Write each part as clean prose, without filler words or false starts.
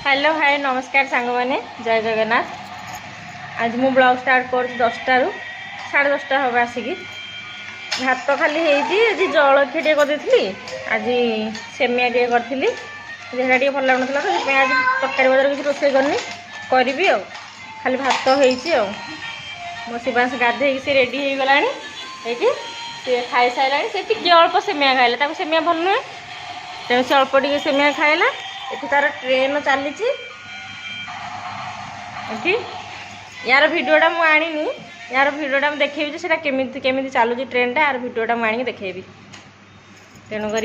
Hello hi नमस्कार सांग मैंने जय जगन्नाथ। आज मु ब्लॉग स्टार्ट कर 10टा रू 10:30 हम आसिक भात खाली आज जलखिया टे कर आज सेमिया टे करी देहटा भल लगुन तो आज तरकारी बजार किसी रोषे करी खाली भात हो मो शिवांश गाधे सी रेडी हो गला ये खाई सारा से अल्प सेमिया खाइला सेमिया भल नुहे तेणु से अल्प टे सेमिया खाइला। ये तार ट्रेन चली यार भिडटा मुझे आनी यार भिडटा मुझे देखेबी से केमी चलुची ट्रेन यार भिडटा मुझे आनी देखेबी तेणुक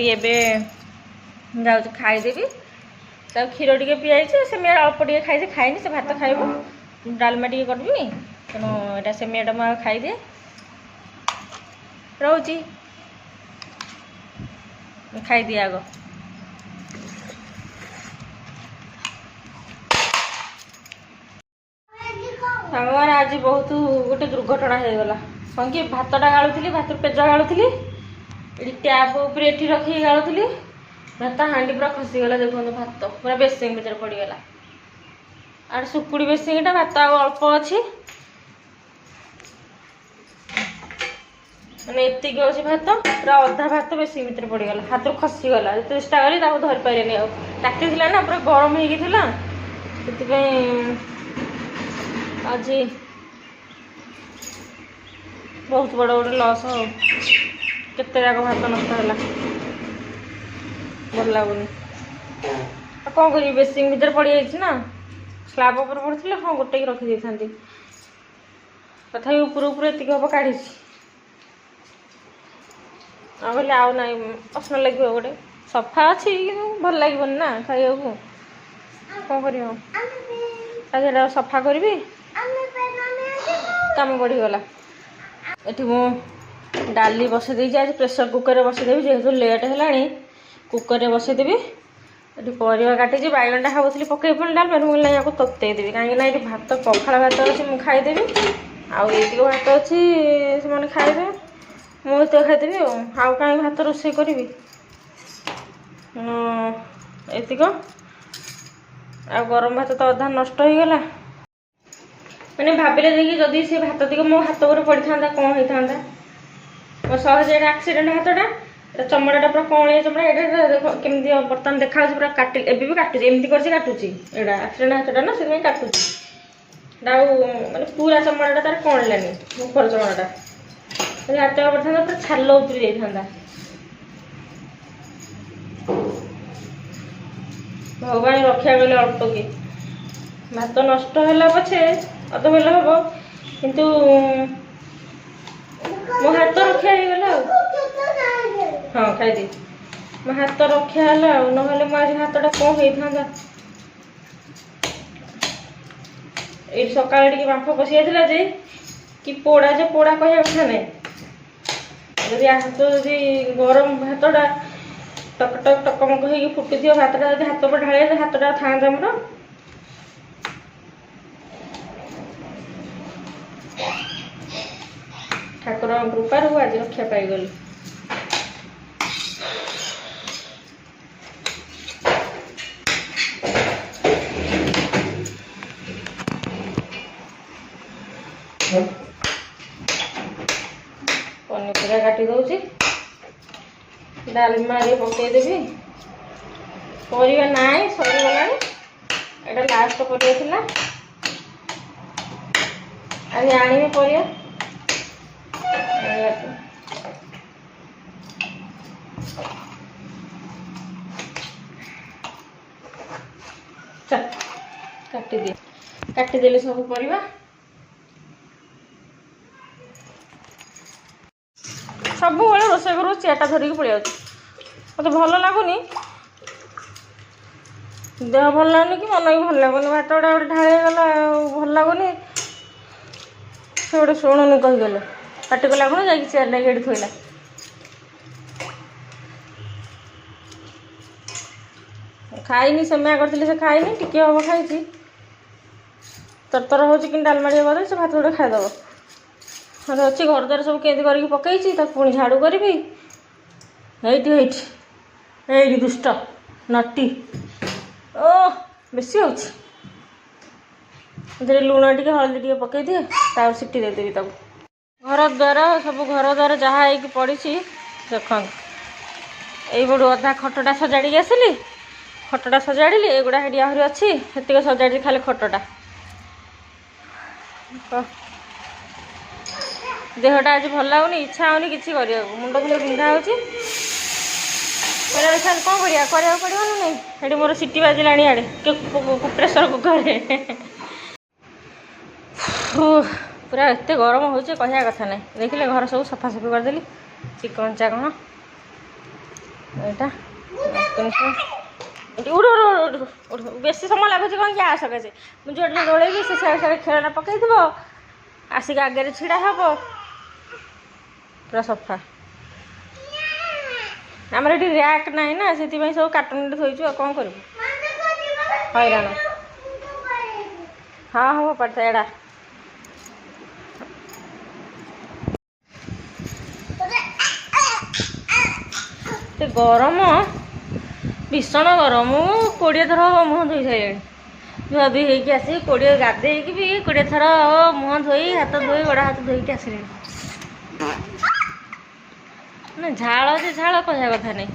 जाऊँ खाईदेवी क्षीर टे पीआई सेमिया अल्प टे खाई खाईनी से भात खाइबू डालमा टे करबी तेणु यहाँ सेमियाटा मुझे खाईदे रोची खाईदिए आग सामान आज बहुत गोटे दुर्घटना हो गला कौन कि भातटा गालुली भात पेज गालुली ये टैप उपर ये रखी गालुली भात हांडी पूरा खसीगला देखो भात पूरा बेसिंग भर पड़गला आर सुकुड़ी बेसिंगटा भात अल्प अच्छी मैंने एति अच्छी भात पूरा अधा भात बेसिंग भर पड़गला हाथ खसीगला जो चेष्टा करी धरी पारे ताती ना पूरा गरम होता आज बहुत बड़ गोटे लस हो केते जाक भात नष्ट है भल लगुनि कौन कर बेसिंग भर पड़ जाए स्लाब उपर पड़े हाँ गोटे रखी था तथा ऊपर ऊपर ये हम काढ़ी कहले आउ ना असन लगे गोटे सफा अच्छी भल लगे ना खाइबा कौन कर सफा करी कम बढ़ीगला ये मु डाली बसई आज प्रेसर कुकर बसईदेवी जेहेतु लेट है कुकर बसईदेवी ये परिवा काटी बैगनटा भावुली पकई पुणी डाल मुझे यहाँ ततेदेवी कहीं भात पखाड़ भात अच्छी मुझे खाईदेवी आती भात अच्छी से खाइबे मुझे खाईदेवी आउ कहीं भात रोषे करी एतिक आ गरम भात तो अधा नष्ट हो गला मैंने भाविले देखिए जदि से भात दिक मो हाथ पर पड़ था कौन होता मो सहज एक्सीडेंट हाथटा चमड़ाटा पूरा कौन चमड़ा ये केमी बर्तमान देखा पूरा काटि एवं भी काटुची एमती कर काटुची एटा एक्सीडेंट हाथटा ना से काटुची माने पूरा चमड़ाटा तार कौन लानी मुखर चमड़ाटा हाथ पड़ता पूरा छाल उतरी जाता भगवान रक्षा कले अल्प कि भात नष्ट है पछे अत बेल हम किंतु मो हाथ रक्षा होगला हाँ खाई मो हाथ रक्षा है ना आज हाथटा कौन होता ये सका बांफ पशि जाता जे कि पोड़ा जे पोड़ा कह कथा ना जदि हाथ जदि गरम भातटा टक टक टकमक हो फुटुथ भातटा जब हाथ पर ढाल हाथटा था मोर ठाकुर कृपार आज रक्षा पाईगली पनीपरिया काटी दौची डालमा पकईदेवी परिवा नाई सरीगला एटा लास्ट परिवा आज आने परिवा काटिदेली सब परिवा सब रोषे करूँ चेयरटा धरिकी पड़े मत भल लगुनि देह भल लगुनि कि मन भी भल लगुनि भात गुड़ा गोटे ढाईगला भल लगुनि से गोटे शुणुनि कहीगले पाटी कला कौन जा चेयर लगे ये थोला खाईनी सेमिया करती से खाईनी टिके हम खाई तरतर हो डालमा टे कर भात गोटे खाईदेव मत अच्छी घर द्वार सब केंती करके पकई पुणी झाड़ू करी ये दुष्ट नटी ओ ବେଶୀ ହେଉଛି ଏଥିରେ ଲୁଣ ଟିକେ ହଳଦୀ ଟିକେ ପକେଇ ଦିଏ ତାକୁ ସିଟି ଦେଇଦେବି ତାକୁ। ଘର ଦ୍ୱାର ସବୁ ଘର ଦ୍ୱାର ଯାହା ହେଇକି ପଡ଼ିଛି ଦେଖନ୍ତୁ। ଏଇପଟୁ ଅଧା ଖଟଟା ସଜାଡ଼ିକି ଆସିଲି, ଖଟଟା ସଜାଡ଼ିଲି, ଏଗୁଡ଼ା ହେଠି ଆହୁରି ଅଛି ସେତିକି ସଜାଡ଼ିଛି ଖାଲି ଖଟଟା। ଦେହଟା ଆଜି ଭଲ ଲାଗୁନି, ଇଚ୍ଛା ହେଉନି କିଛି କରିବାକୁ, ମୁଣ୍ଡ ଫୁଣ୍ଡ ବିନ୍ଧା ହେଉଛି। କରିବା କ'ଣ କରିବା, କରିବାକୁ ପଡ଼ିବ ନା ନାହିଁ। ସେଠି ମୋର ସିଟି ବାଜିଲାଣି ଆଡ଼େ ପ୍ରେସର କୁକରରେ। ପୁରା ଏତେ ଗରମ ହେଉଛି କହିବା କଥା ନାହିଁ। ଦେଖିଲେ ଘର ସବୁ ସଫାସଫି କରିଦେଲି, ଚିକଣ ଚାକଣ। ଏଇଟା ବେଶୀ ସମୟ ଲାଗୁଛି କ'ଣ କି ସକାଶେ ମୁଁ ଯେଉଁଠି ଦୋଳେଇବି ସେ ସିଆଡ଼େ ସିଆଡ଼େ ଖେଳନା ପକାଇଥିବ, ଆସିକି ଆଗରେ ଛିଡ଼ା ହେବ, ପୁରା ସଫା। ଆମର ଏଠି ର୍ୟାକ୍ ନାହିଁ ନା, ସେଥିପାଇଁ ସବୁ କାର୍ଟୁନରେ ଥୋଇଛୁ। ଆଉ କ'ଣ କରିବୁ, ହଇରାଣ। ହଁ ହବ ପାଠ ଏଡ଼ା ଏତେ ଗରମ, ଭୀଷଣ ଗରମ। ମୁଁ 20 ଥର ମୁହଁ ଧୋଇ ସାରିଲିଣି। ଧୁଆଧୁଇ ହେଇକି ଆସିକି 20 ଗାଧେଇକି ବି 20 ଥର ମୁହଁ ଧୋଇ, ହାତ ଧୋଇ, ଗୋଡ଼ ହାତ ଧୋଇକି ଆସିଲିଣି। ନା ଝାଳ ଯେ ଝାଳ କହିବା କଥା ନାହିଁ,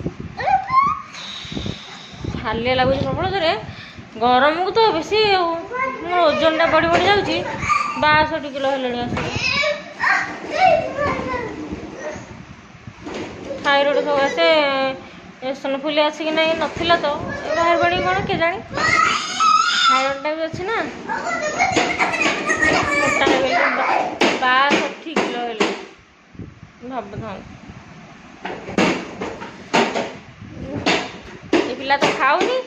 ହାଲିଆ ଲାଗୁଛି ପ୍ରବଳ ଜୋରେ। ଗରମକୁ ତ ବେଶୀ ଆଉ ମୋର ଓଜନଟା ବଢ଼ି ବଢ଼ି ଯାଉଛି। 62 କିଲୋ ହେଲାଣି ଆସିକି। ଥାଇରଏଡ଼ ସବୁ ଆସେ, ଏସନଫୁଲି ଅଛି କି ନାହିଁ ନଥିଲା ତ, ବାହାରି ପଡ଼ି କ'ଣ କେଜାଣି। ଥାଇରଏଡ଼ଟା ବି ଅଛି ନା, ମୋଟା ହେଇଗଲି। 62 କିଲୋ ହେଲାଣି ଭାବୁଥାନ୍ତୁ। ଏ ପିଲା ତ ଖାଉନି,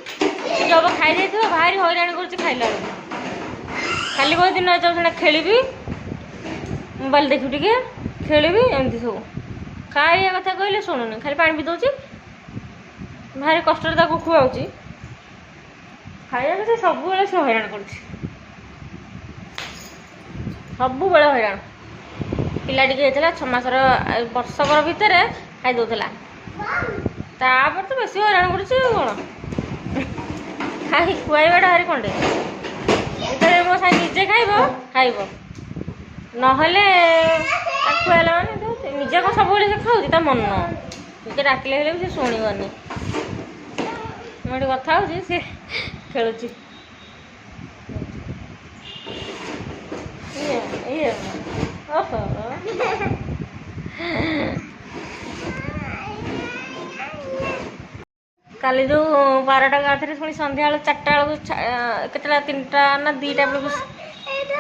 ଜବ ଖାଇଯାଇଥିବ ଭାରି ହଇରାଣ କରୁଛି ଖାଇଲା ବେଳକୁ। ଖାଲି କହୁଛି ଦିନ ଯାଉଛିନା ଖେଳିବି, ମୋବାଇଲ ଦେଖିବି, ଟିକେ ଖେଳିବି, ଏମିତି ସବୁ। ଖାଇବା କଥା କହିଲେ ଶୁଣୁନି, ଖାଲି ପାଣି ପିଇ ଦେଉଛି। ଭାରି କଷ୍ଟରେ ତାକୁ ଖୁଆଉଛି, ଖାଇବା କଥା ସବୁବେଳେ ସେ ହଇରାଣ କରୁଛି, ସବୁବେଳେ ହଇରାଣ। ପିଲା ଟିକେ ହେଇଥିଲା 6 ମାସର, ବର୍ଷକର ଭିତରେ ଖାଇ ଦେଉଥିଲା। ତାପରେ ତ ବେଶୀ ହଇରାଣ କରୁଛି ଆଉ କ'ଣ। ଖୁଆଇବାଟା ଭାରି କଣ୍ଡେ। ଯେତେବେଳେ ମୋ ସାଙ୍ଗେ ନିଜେ ଖାଇବ, ନହେଲେ ତାକୁ ଖୁଆଇଲା ମାନେ ନିଜେ କ'ଣ ସବୁବେଳେ ସେ ଖାଉଛି, ତା ମନ ନିଜେ ଡାକିଲେ ହେଲେ ବି ସେ ଶୁଣିବନି। ମୁଁ ଏଠି କଥା ହେଉଛି, ସେ ଖେଳୁଛି। ଓହୋ କାଲି ଯେଉଁ 12ଟା ଗାଁରେ ପୁଣି ସନ୍ଧ୍ୟାବେଳୁ 4ଟା ବେଳକୁ, କେତେଟା 3ଟା ନା 2ଟା ବେଳକୁ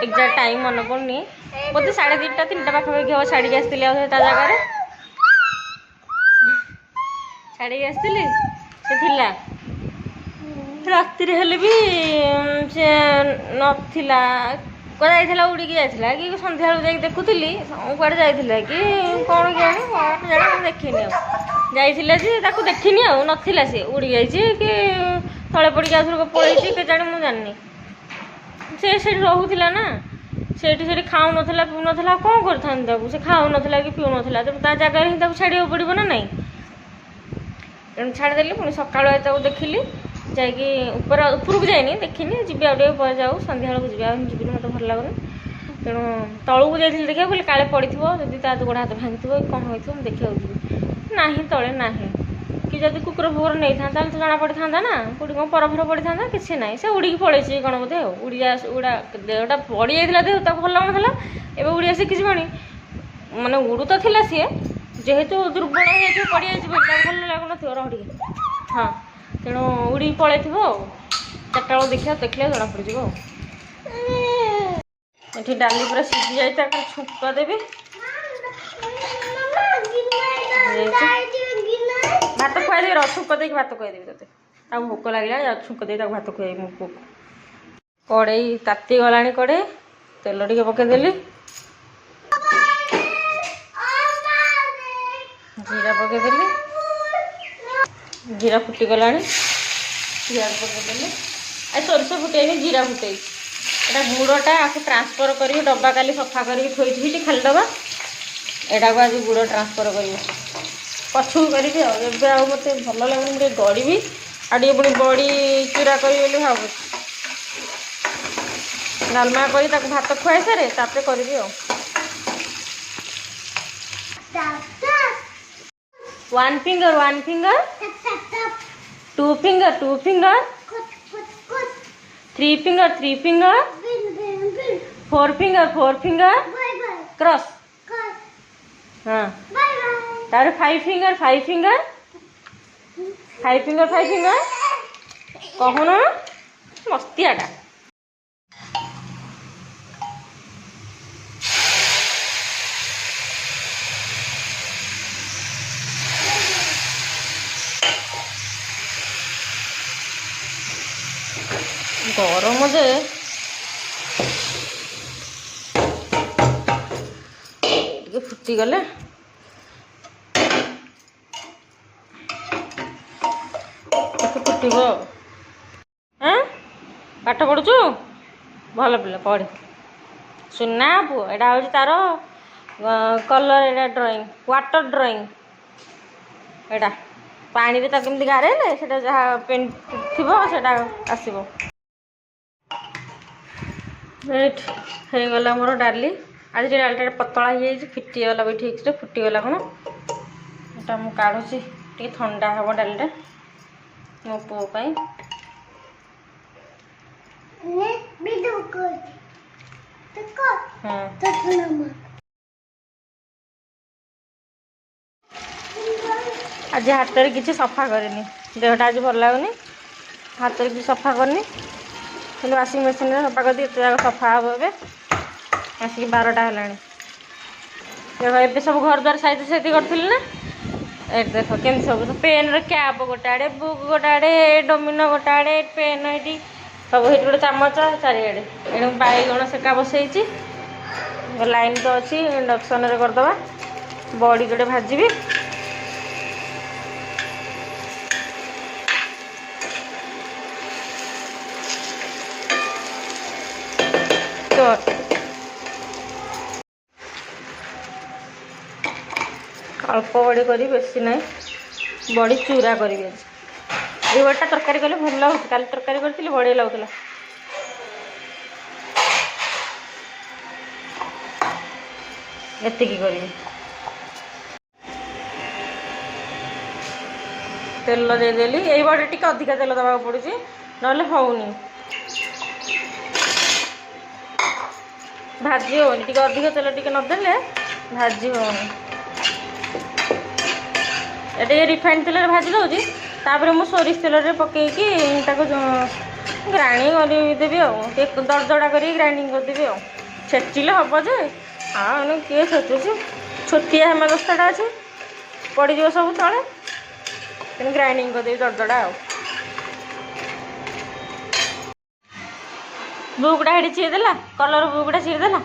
ଏକ୍ଜାକ୍ଟ ଟାଇମ୍ ମନେ ପଡ଼ୁନି, ବୋଧେ 2:30 3ଟା ପାଖାପାଖି ହେବ, ଛାଡ଼ିକି ଆସିଥିଲି। ଆଉ ତା ଜାଗାରେ ଛାଡ଼ିକି ଆସିଥିଲି, ସେ ଥିଲା। ରାତିରେ ହେଲେ ବି ସେ ନଥିଲା, କୁଆଡ଼େ ଯାଇଥିଲା, ଉଡ଼ିକି ଯାଇଥିଲା କି ସନ୍ଧ୍ୟାବେଳକୁ ଯାଇକି ଦେଖୁଥିଲି କୁଆଡ଼େ ଯାଇଥିଲା କି କ'ଣ ଜାଣେ ମୁଁ ଦେଖିନି। ଆଉ ଯାଇଥିଲା ଯେ ତାକୁ ଦେଖିନି, ଆଉ ନଥିଲା, ସେ ଉଡ଼ି ଯାଇଛି କି ତଳେ ପଡ଼ିକି ଆଉଥରକ ପଳେଇଛି କେଜାଣି, ମୁଁ ଜାଣିନି। ସେ ସେଠି ରହୁଥିଲା ନା, ସେଠି ଖାଉନଥିଲା ପିଉନଥିଲା, ଆଉ କ'ଣ କରିଥାନ୍ତି ତାକୁ। ସେ ଖାଉନଥିଲା କି ପିଉନଥିଲା, ତେଣୁ ତା ଜାଗାରେ ହିଁ ତାକୁ ଛାଡ଼ିବାକୁ ପଡ଼ିବ ନା ନାହିଁ। ତେଣୁ ଛାଡ଼ିଦେଲି। ପୁଣି ସକାଳୁ ତାକୁ ଦେଖିଲି, ଯାଇକି ଉପରକୁ ଯାଇନି, ଦେଖିନି, ଯିବି ଆଉ ଟିକେ ପରେ, ଯାଉ ସନ୍ଧ୍ୟାବେଳକୁ ଯିବି। ଆଉ ଯିବିନି, ମୋତେ ଭଲ ଲାଗୁନି। ତେଣୁ ତଳକୁ ଯାଇଥିଲି ଦେଖିବାକୁ, କହିଲି କାଳେ ପଡ଼ିଥିବ, ଯଦି ତା ଗୋଡ଼ ହାତ ଭାଙ୍ଗିଥିବ କି କ'ଣ ହୋଇଥିବ, ମୁଁ ଦେଖିବାକୁ ଯିବି। ନାହିଁ, ତଳେ ନାହିଁ। କି ଯଦି କୁକୁର ଫୁକୁର ନେଇଥାନ୍ତା ତାହେଲେ ତ ଜଣା ପଡ଼ିଥାନ୍ତା ନା, କେଉଁଠି କ'ଣ ପରଫର ପଡ଼ିଥାନ୍ତା। କିଛି ନାହିଁ, ସେ ଉଡ଼ିକି ପଳେଇଛି କ'ଣ ବୋଧେ। ଆଉ ଦେହଟା ପଡ଼ିଯାଇଥିଲା, ଦେହ ତାକୁ ଭଲ ଲାଗୁନଥିଲା, ଏବେ ଉଡ଼ିଆ ଶିଖିଯିବଣି। ମାନେ ଉଡ଼ୁ ତ ଥିଲା ସିଏ, ଯେହେତୁ ଦୁର୍ବଳ ହେଇଯାଇଥିବ, ପଡ଼ିଯାଇଛି, ଭଲ ଲାଗୁନଥିବ, ରହ ଟିକେ। ହଁ, ତେଣୁ ଉଡ଼ିକି ପଳେଇଥିବ। ଆଉ 4ଟା ବେଳକୁ ଦେଖିଲେ ଜଣାପଡ଼ିଯିବ। ଆଉ ଏଠି ଡାଲି ପୁରା ସିଝି ଯାଇଛି, ତାକୁ ଛୁଙ୍କ ଦେବି। ଭାତ ଖୁଆଇଦେବି, ଛୁଙ୍କ ଦେଇକି ଭାତ ଖୁଆଇଦେବି ତୋତେ। ତାକୁ ଭୋକ ଲାଗିଲା, ଛୁଙ୍କ ଦେଇ ତାକୁ ଭାତ ଖୁଆଇବି ମୋ ପୁଅକୁ। କଡ଼େଇ ତାତି ଗଲାଣି, କଡ଼େଇ ତେଲ ଟିକେ ପକେଇଦେଲି, ଜିରା ପକେଇଦେଲି, ଜିରା ଫୁଟିଗଲାଣି, ପିଆଜ ପକେଇଦେଲି। ସୋରିଷ ଫୁଟେଇନି, ଜିରା ଫୁଟେଇଛି। ଏଇଟା ଗୁଡ଼ଟା ଆକୁ ଟ୍ରାନ୍ସଫର୍ କରିବି, ଡବା କାଲି ସଫା କରିକି ଥୋଇଥିଲି ଖାଲି ଡବା, ଏଇଟାକୁ ଆଜି ଗୁଡ଼ ଟ୍ରାନ୍ସଫର୍ କରିବି, ପଛକୁ କରିବି। ଆଉ ଏବେ ଆଉ ମୋତେ ଭଲ ଲାଗୁନି, ମୁଁ ଟିକେ ଗଡ଼ିବି, ଆଉ ଟିକେ ପୁଣି ବଡ଼ି ଚୁରା କରିବି ବୋଲି ଭାବୁଛି। डालमा करी ताको भात खुआई सारे तापर करी आ one finger two finger three finger four finger cross हाँ तार फाइव फिंगर कहून मस्तियाटा गरम जे फुटी गले फुटब हाँ पाठ पढ़ुचु भल पिला पढ़ सुना पु एटा हूँ तार कलर एटा ड्राइंग वाटर ड्राइंग एटा पानी रे ताकि गारेले सेटा जहाँ पेन थिबो सेटा आसीबो रेट हो गला मोर डाली आज डालीटा पतला हो फिटीगला भी ठीक से फुटीगला कौन एटा मु काढ़ुची टे ठंडा हम डालीटा मो पुओ आज हाथ में किसी सफा करनी देहटा आज भल लगुनि हाथ में किसी सफा करनी कि वाशिंग मेसीन सफा कर दी सफा हम ए आसिक 12टा है देख ए सब घर द्वार साइज साइज करी ना ए देख केम सब पेन कैप गोटे आड़े बुक गोटे आड़े डोमिनो गोटे आड़े पेन ये सब ये गोटे चामच चारिआड़े ये बैगण सेका बसई लाइन तो अच्छी इंडक्शन रे करदे बड़ी जोड़े भाजी तो अल्प बड़ी करी बेसी ना बड़ी चूरा करी ये बड़ा तरकारी कले भल लगे काली तरकारी करी बढ़िया लगुला एतिकी करी तेल देदेली ये बड़े टी अधिका तेल दबा पड़ुची ना होनी भाजी होनी टी अधिक तेल टी नदेले भाजी होनी ये रिफाइंड तेल भाजी दूसरी तापर मु सोरिष तेल पकईकि ग्राइंडिंग करदेवी दरदड़ा कर ग्राइंडिंग करदेवी छेचिले हम जे हाँ किए छेचुची छोटिया हेमदस्ताटा अच्छे पड़ज सब तले तेनाली ग्राइंडिंग करदेवी दरदड़ा बुकटा हेटी चिरदेला कलर बुकटा चिरदेला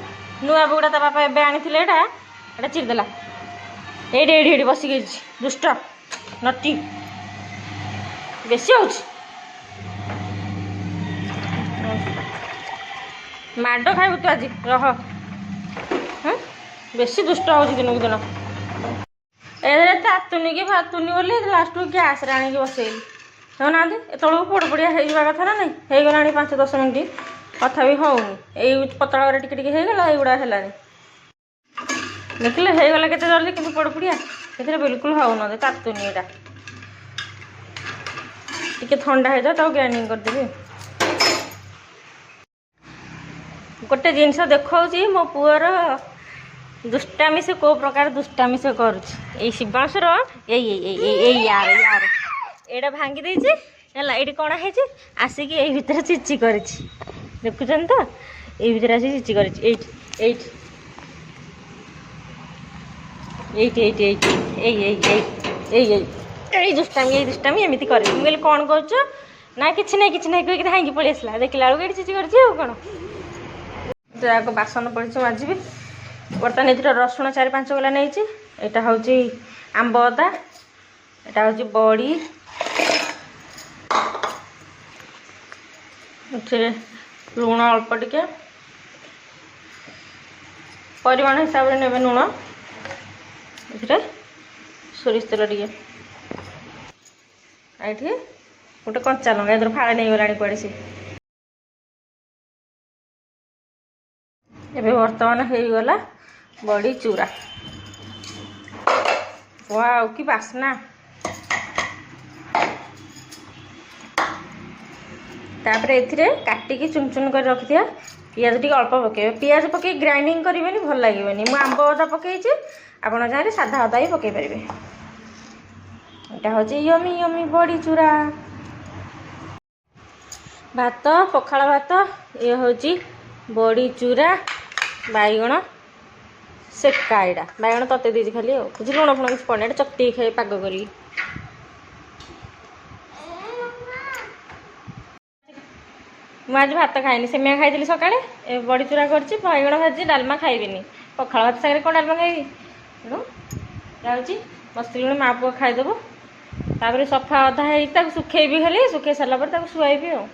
नुआ बुकटा ता बापा एबे आनी एटा चिरदेला ये बस गई दुष्ट नटी बेसी हो माड खाइबु तू आज रह बेसी दुष्ट हो दिन को दिन ए तातुनी कि भातुनी बोली लास्ट गैस आनिक बसैली होना एतलू पड़पड़िया होगा कथा ना नहीं होगला 5-10 मिनट कथा भी होनी यही पतला टिके होगला युवा है देखिले होगला के जल्दी कि पड़पड़िया से बिल्कुल होना तातुनी यहाँ टे ठंडा हो जाए ग्राइंडिंग करदेवी गोटे जिनस देखा मो पुअर दुष्टामी से को प्रकार दुष्टामी से कर शिवांशर यार एटा भांगी देछि है ये कौन है आसिक यही भितर चिची कर देखुन तो ये भितर आसी चिची कर दुष्टामी एमती कर कौन कर ना कि कहीं भांगी पलि आसला देखला बेलू ये चिची कर कौन तो बासन पड़ी माजिबी बर्तमान ये रसुण 4-5 गला नहीं यहाँ हूँ आंब अदा यहाँ हूँ बड़ी लुण अल्प टिके परिमाण हिसाब से ने लुण ये सोरिष तेल टे ये गोटे कंचा लंका इधर फाड़े नहीं गला कड़े सी ଏବେ ବର୍ତ୍ତମାନ ହେଇଗଲା ବଡ଼ି ଚୁରା। ୱାଓ କି ବାସ୍ନା। ତାପରେ ଏଥିରେ କାଟିକି ଚୁନ ଚୁନ କରି ରଖିଥିବା ପିଆଜ ଟିକେ ଅଳ୍ପ ପକାଇବେ। ପିଆଜ ପକାଇ ଗ୍ରାଇଣ୍ଡିଙ୍ଗ କରିବେନି, ଭଲ ଲାଗିବନି। ମୁଁ ଆମ୍ବ ଅଦା ପକାଇଛି, ଆପଣ ଚାହିଁଲେ ସାଧା ଅଦା ବି ପକାଇ ପାରିବେ। ଏଇଟା ହେଉଛି ୟମି ୟମି ବଡ଼ି ଚୁରା। ଭାତ, ପଖାଳ ଭାତ, ଇଏ ହେଉଛି ବଡ଼ି ଚୁରା, ବାଇଗଣ ସେକା। ଏଇଟା ବାଇଗଣ ତତେଇ ଦେଇଛି ଖାଲି, ଆଉ କିଛି ଲୁଣ ଫୁଣ କିଛି ପଡ଼େନି। ଏଇଟା ଚକଟିକି ଖାଇ ପାଗ କରିକି। ମୁଁ ଆଜି ଭାତ ଖାଇନି, ସେମିଆ ଖାଇଥିଲି ସକାଳେ। ଏ ବଡ଼ି ଚୁରା କରିଛି, ବାଇଗଣ ଭାଜିଛି, ଡାଲମା ଖାଇବିନି। ପଖାଳ ଭାତ ସାଙ୍ଗରେ କ'ଣ ଡାଲମା ଖାଇବି? ତେଣୁ ଯାଉଛି ବସିଲୁଣି, ମା ପୁଅ ଖାଇଦେବୁ। ତାପରେ ସଫା ଅଧା ହେଇଛି, ତାକୁ ଶୁଖେଇବି ଖାଲି। ଶୁଖେଇ ସାରିଲା ପରେ ତାକୁ ଶୁଆଇବି ଆଉ।